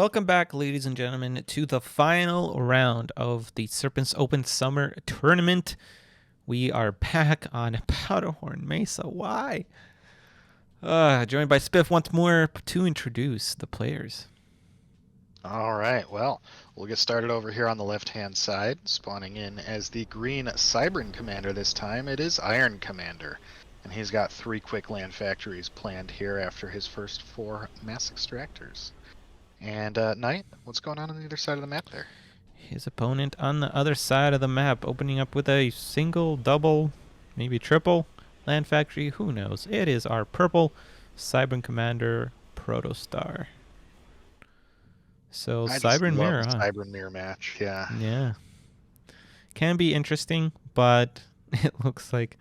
Welcome back, ladies and gentlemen, to the final round of the Serpent's Open Summer Tournament. We are back on Powderhorn Mesa. Why? Joined by Spiff once more to introduce the players. All right, well, we'll get started over here on the left-hand side. Spawning in as the green Cybern Commander this time, it is Iron Commander. And he's got 3 quick land factories planned here after his first 4 mass extractors. And Nite, what's going on the other side of the map there? His opponent on the other side of the map, opening up with a single, double, maybe triple land factory. Who knows? It is our purple Cybern Commander Protostar. So Cybern Mirror, huh? Cybern Mirror match, yeah. Yeah. Can be interesting, but it looks like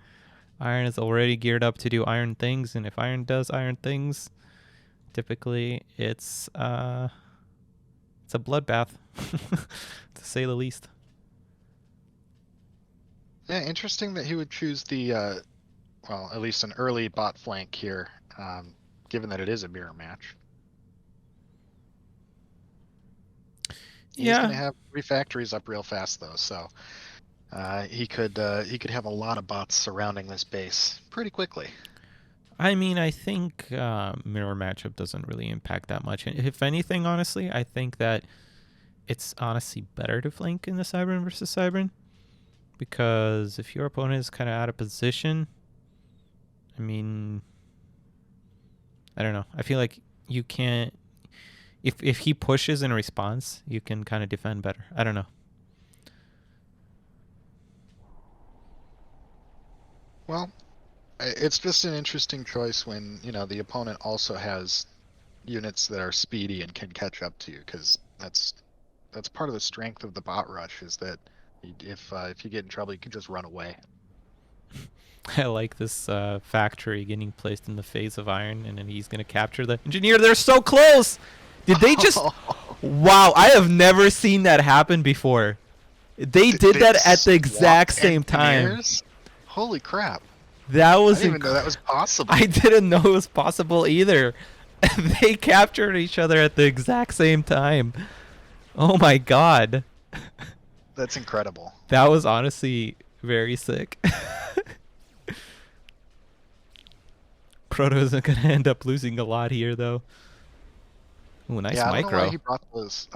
Iron is already geared up to do Iron things, and if Iron does Iron things, typically it's a bloodbath, to say the least. Yeah, interesting that he would choose the, well, at least an early bot flank here, given that it is a mirror match. He's going to have 3 factories up real fast, though, so he could have a lot of bots surrounding this base pretty quickly. I mean, I think mirror matchup doesn't really impact that much. If anything, honestly, I think that it's honestly better to flank in the Cybern versus Cybern, because if your opponent is kind of out of position, I mean, I don't know. I feel like you can't. If he pushes in response, you can kind of defend better. I don't know. Well, it's just an interesting choice when, you know, the opponent also has units that are speedy and can catch up to you, because that's part of the strength of the bot rush, is that if you get in trouble, you can just run away. I like this factory getting placed in the face of Iron, and then he's going to capture the engineer. They're so close! Did they just... Wow, I have never seen that happen before. They did that at the exact same time. Holy crap. That was... I didn't even know that was possible. I didn't know it was possible either. They captured each other at the exact same time. Oh my god. That's incredible. That was honestly very sick. Proto isn't going to end up losing a lot here, though. Ooh, nice micro. I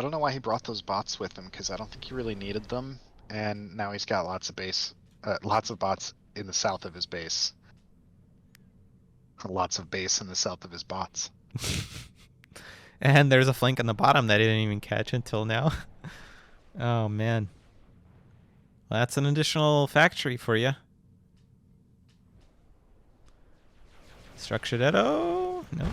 don't know why he brought those bots with him, because I don't think he really needed them. And now he's got lots of bots in the south of his base. Lots of base in the south of his bots. And there's a flank on the bottom that I didn't even catch until now. Oh, man. Well, that's an additional factory for you. Structured Edo? No.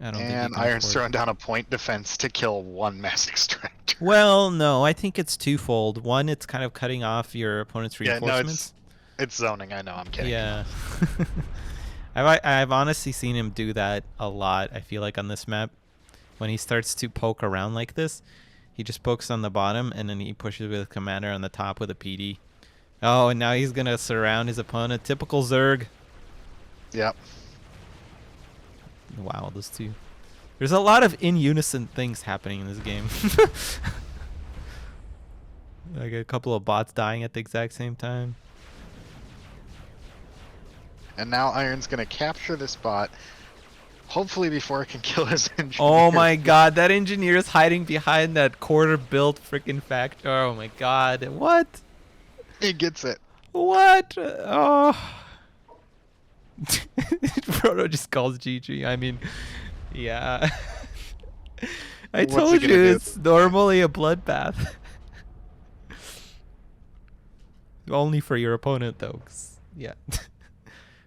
I don't think Iron's throwing down a point defense to kill 1 mass extractor. Well, no, I think it's twofold. One, it's kind of cutting off your opponent's reinforcements. Yeah, no, it's zoning. I know, I'm kidding. Yeah. I've honestly seen him do that a lot, I feel like, on this map. When he starts to poke around like this, he just pokes on the bottom, and then he pushes with a commander on the top with a PD. Oh, and now he's going to surround his opponent. Typical Zerg. Yep. Wow, those two. There's a lot of in unison things happening in this game. Like a couple of bots dying at the exact same time. And now Iron's going to capture this bot, hopefully before it can kill his engineer. Oh my god, that engineer is hiding behind that quarter-built freaking factory. Oh my god, what? He gets it. What? Oh. Proto just calls GG. I mean, yeah. I told you it's normally a bloodbath. Only for your opponent, though. Yeah.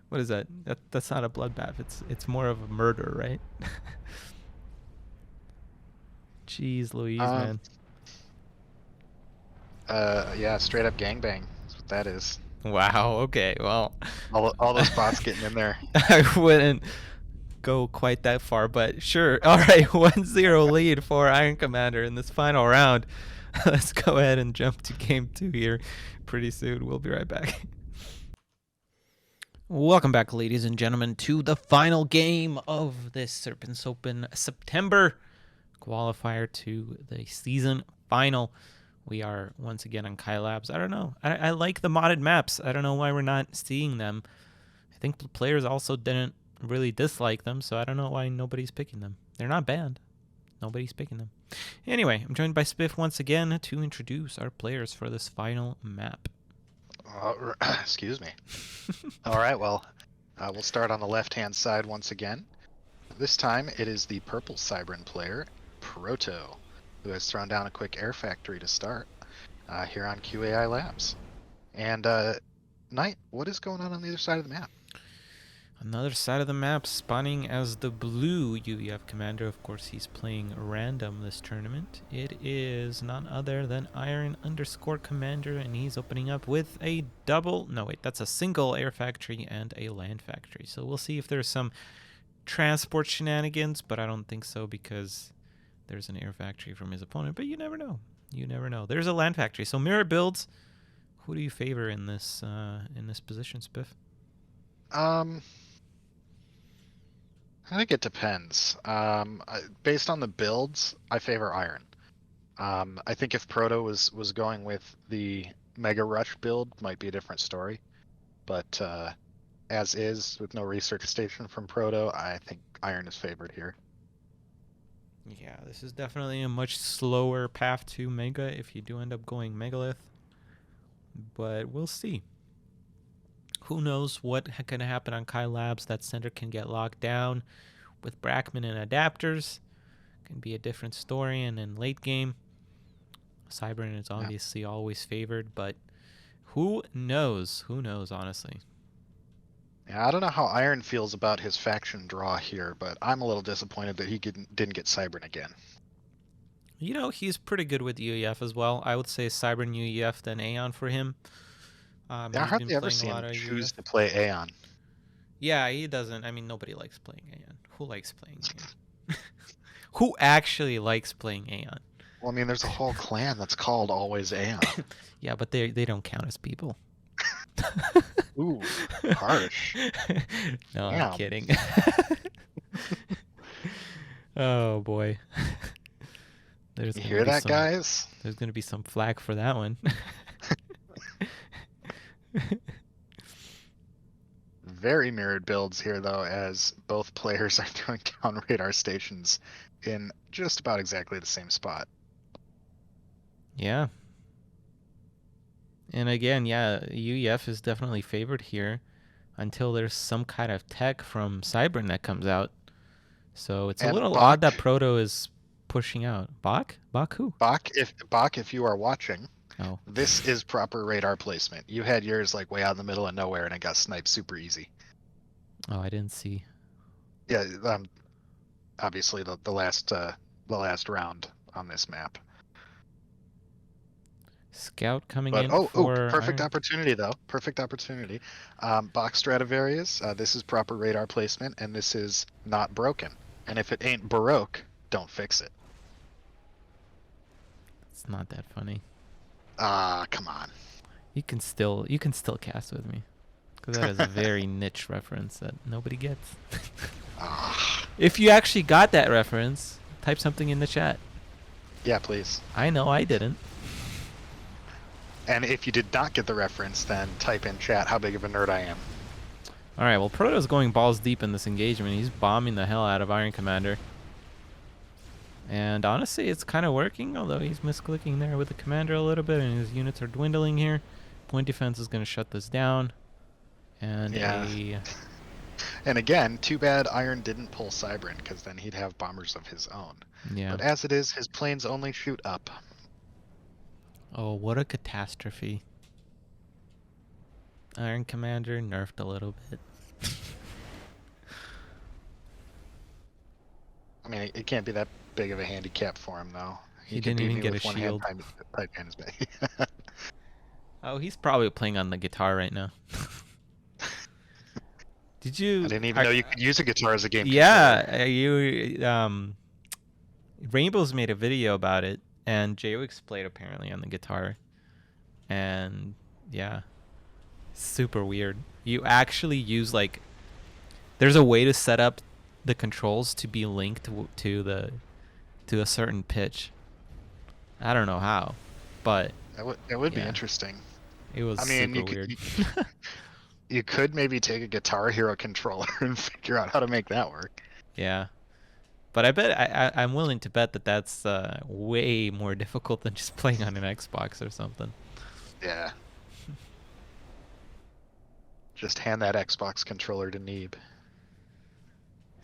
What is that? That's not a bloodbath. It's more of a murder, right? Jeez Louise, man. Yeah, straight up gangbang. That's what that is. Wow, okay, well. All those bots getting in there. I wouldn't go quite that far, but sure. Alright, 1-0 lead for Iron Commander in this final round. Let's go ahead and jump to game 2 here pretty soon. We'll be right back. Welcome back, ladies and gentlemen, to the final game of this Serpent Open September qualifier to the season final. We are once again on Kai Labs. I don't know. I like the modded maps. I don't know why we're not seeing them. I think the players also didn't really dislike them, so I don't know why nobody's picking them. They're not banned. Nobody's picking them. Anyway, I'm joined by Spiff once again to introduce our players for this final map. Excuse me. All right, well, we'll start on the left-hand side once again. This time it is the purple Cybran player, Proto, who has thrown down a quick air factory to start here on QAI Labs. And Nite, what is going on the other side of the map? Another side of the map, spawning as the blue UEF commander. Of course, he's playing random this tournament. It is none other than Iron_Commander, and he's opening up with a double. No, wait, that's a single air factory and a land factory. So we'll see if there's some transport shenanigans, but I don't think so because there's an air factory from his opponent. But you never know. You never know. There's a land factory. So mirror builds. Who do you favor in this position, Spiff? I think it depends. Based on the builds, I favor Iron. I think if Proto was going with the Mega Rush build, might be a different story. But as is, with no research station from Proto, I think Iron is favored here. Yeah, this is definitely a much slower path to Mega if you do end up going Megalith. But we'll see. Who knows what can happen on Kai Labs? That center can get locked down with Brackman and adapters. Can be a different story. And in late game, Cybran is obviously always favored. But who knows? Who knows, honestly? Yeah, I don't know how Iron feels about his faction draw here, but I'm a little disappointed that he didn't get Cybran again. You know, he's pretty good with UEF as well. I would say Cybran UEF then Aeon for him. I hardly ever see him choose to play Aeon. Yeah, he doesn't. I mean, nobody likes playing Aeon. Who likes playing Aeon? Who actually likes playing Aeon? Well, I mean, there's a whole clan that's called always Aeon. Yeah, but they don't count as people. Ooh, harsh. No, damn. I'm kidding. Oh, boy. You hear that, guys? There's going to be some flack for that one. Very mirrored builds here, though, as both players are throwing down radar stations in just about exactly the same spot. Yeah. And again, yeah, UEF is definitely favored here until there's some kind of tech from Cybran that comes out. So it's a little odd that Proto is pushing out. Bach? Bach who? Bach, if you are watching, this is proper radar placement. You had yours like way out in the middle of nowhere, and it got sniped super easy. Oh, I didn't see. Yeah, obviously the last round on this map. Scout coming in. Perfect opportunity though. Perfect opportunity. Box Stradivarius. This is proper radar placement, and this is not broken. And if it ain't Baroque, don't fix it. It's not that funny. Come on. You can still cast with me, because that is a very niche reference that nobody gets. If you actually got that reference, type something in the chat. Yeah, please. I know I didn't. And if you did not get the reference, then type in chat how big of a nerd I am. All right, well, Proto's going balls deep in this engagement. He's bombing the hell out of Iron Commander. And honestly, it's kind of working, although he's misclicking there with the Commander a little bit, and his units are dwindling here. Point defense is going to shut this down. And yeah. And again, too bad Iron didn't pull Cybran, because then he'd have bombers of his own. Yeah. But as it is, his planes only shoot up. Oh, what a catastrophe. Iron Commander nerfed a little bit. I mean, it can't be that big of a handicap for him, though. He didn't even get a shield. Oh, he's probably playing on the guitar right now. Did you? I didn't even know you could use a guitar as a game. Yeah, Rainbow's made a video about it, and JOX played apparently on the guitar, and yeah, Super weird. You actually use like there's a way to set up the controls to be linked to a certain pitch. I don't know how, but That would be yeah, interesting. it was I mean, super weird. you could maybe take a Guitar Hero controller and figure out how to make that work. Yeah, but I bet I'm willing to bet that that's way more difficult than just playing on an Xbox or something. Yeah. Just hand that Xbox controller to Neeb.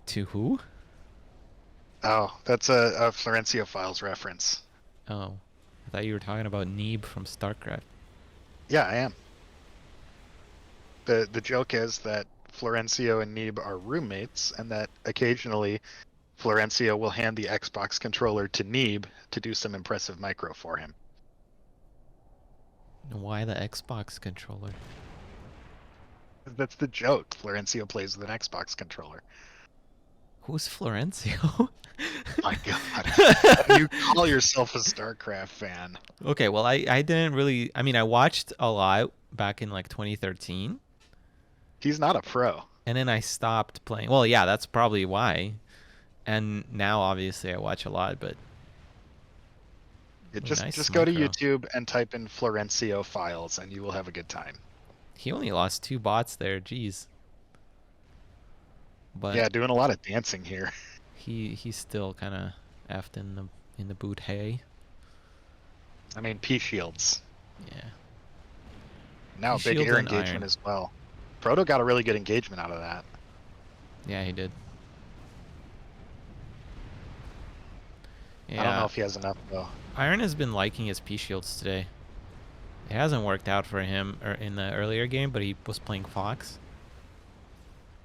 To who? Oh, that's a Florencio Files reference. Oh, I thought you were talking about Neeb from StarCraft. Yeah, I am. The joke is that Florencio and Neeb are roommates, and that occasionally Florencio will hand the Xbox controller to Neeb to do some impressive micro for him. Why the Xbox controller? That's the joke. Florencio plays with an Xbox controller. Who's Florencio? My God. You call yourself a StarCraft fan. Okay, well, I didn't really. I mean, I watched a lot back in like 2013, He's not a pro. and then I stopped playing. Well, yeah, that's probably why. And now, obviously, I watch a lot, but nice Just go to micro. YouTube and type in Florencio Files, and you will have a good time. He only lost 2 bots there. Jeez. But Yeah, doing a lot of dancing here. he's still kind of effed in the boot hay. I mean, P shields. Yeah. Now P big shields air and engagement iron. as well. Proto got a really good engagement out of that. Yeah, he did. Yeah. I don't know if he has enough though. Iron has been liking his P shields today. It hasn't worked out for him in the earlier game, but he was playing Fox.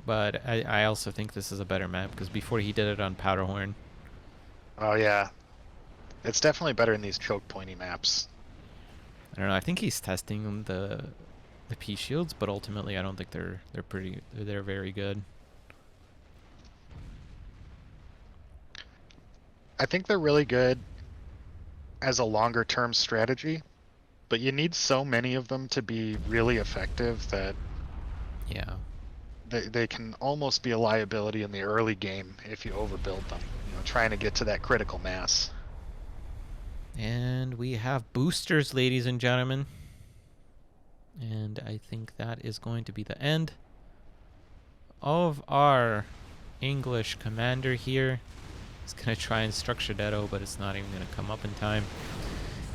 But I also think this is a better map because before he did it on Powderhorn. Oh yeah, it's definitely better in these choke pointy maps. I don't know. I think he's testing the P shields, but ultimately I don't think they're very good. I think they're really good as a longer term strategy, but you need so many of them to be really effective that Yeah. they can almost be a liability in the early game if you overbuild them. You know, trying to get to that critical mass. And we have boosters, ladies and gentlemen. And I think that is going to be the end of our English commander here. He's going to try and structure Detto, but it's not even going to come up in time.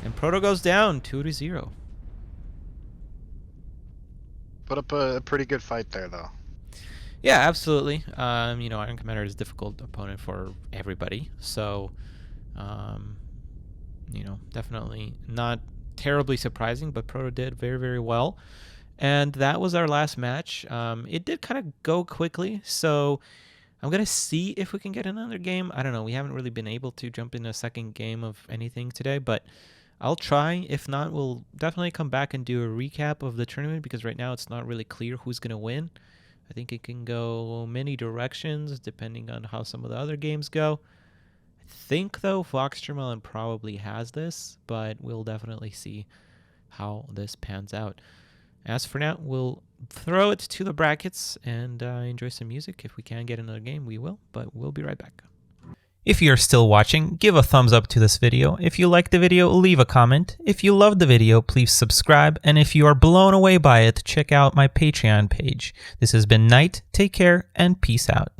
And Proto goes down 2-0. Put up a pretty good fight there, though. Yeah, absolutely. Iron Commander is a difficult opponent for everybody. So, definitely not terribly surprising, but Proto did very, very well. And that was our last match. It did kind of go quickly, so I'm going to see if we can get another game. I don't know. We haven't really been able to jump in a second game of anything today, but I'll try. If not, we'll definitely come back and do a recap of the tournament because right now it's not really clear who's going to win. I think it can go many directions depending on how some of the other games go. I think, though, Foxtermelon probably has this, but we'll definitely see how this pans out. As for now, we'll throw it to the brackets and enjoy some music. If we can get another game, we will, but we'll be right back. If you're still watching, give a thumbs up to this video. If you liked the video, leave a comment. If you loved the video, please subscribe. And if you are blown away by it, check out my Patreon page. This has been Nite. Take care and peace out.